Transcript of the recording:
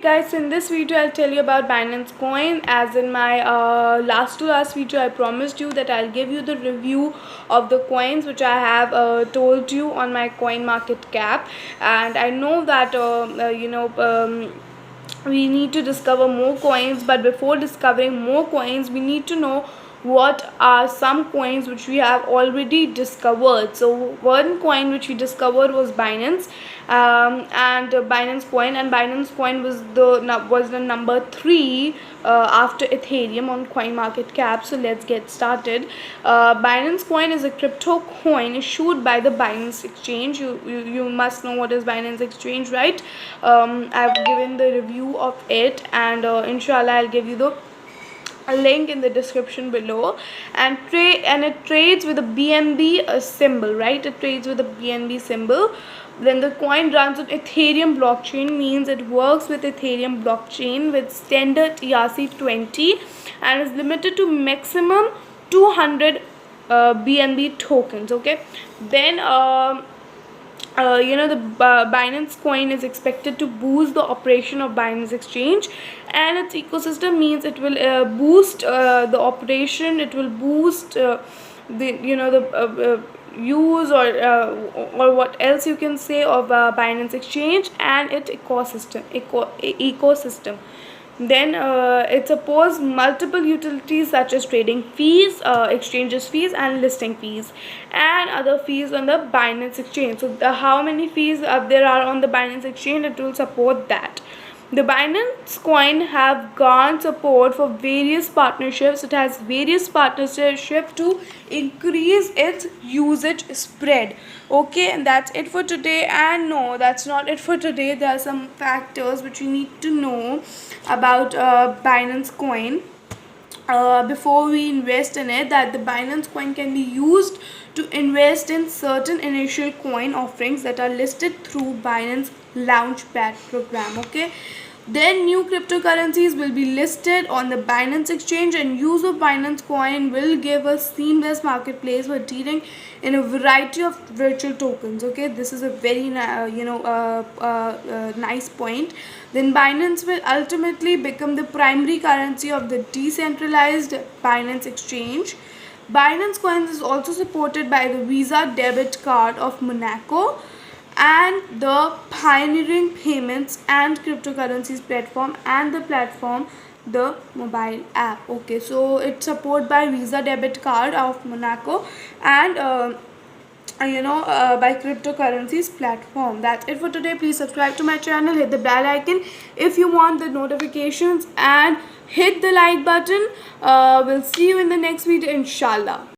Guys, in this video I'll tell you about Binance Coin. As in my last video, I promised you that I'll give you the review of the coins which I have told you on my coin market cap. And I know that we need to discover more coins, but before discovering more coins we need to know what are some coins which we have already discovered. So one coin which we discovered was Binance, and Binance Coin was the number 3 after Ethereum on coin market cap. So let's get started. Binance Coin is a crypto coin issued by the Binance Exchange. You must know what is Binance Exchange, right? I've given the review of it, and inshallah I'll give you the a link in the description below. And it trades with a BNB symbol, right? It trades with a BNB symbol. Then the coin runs on Ethereum blockchain, means it works with Ethereum blockchain with standard ERC20 and is limited to maximum 200 BNB tokens. Okay, then the Binance Coin is expected to boost the operation of Binance Exchange and its ecosystem, means it will boost the operation, it will boost the use or what else you can say of Binance Exchange and its ecosystem. Then it supports multiple utilities such as trading fees, exchanges fees, and listing fees, and other fees on the Binance Exchange. So how many fees there are on the Binance Exchange, it will support that. The Binance Coin have garnered support for various partnerships. It has various partnerships to increase its usage spread. Okay, and that's it for today. And no, that's not it for today. There are some factors which you need to know about Binance Coin before we invest in it. That the Binance Coin can be used to invest in certain initial coin offerings that are listed through Binance Launchpad program. Okay, then new cryptocurrencies will be listed on the Binance Exchange, and use of Binance Coin will give a seamless marketplace for dealing in a variety of virtual tokens. Okay, this is a very nice point. Then Binance will ultimately become the primary currency of the decentralized Binance Exchange. Binance Coins is also supported by the Visa debit card of Monaco and the pioneering payments and cryptocurrencies platform, and the platform, the mobile app. Okay, so it's supported by Visa debit card of Monaco and by cryptocurrencies platform. That's it for today. Please subscribe to my channel, hit the bell icon if you want the notifications, and hit the like button. We'll see you in the next video, inshallah.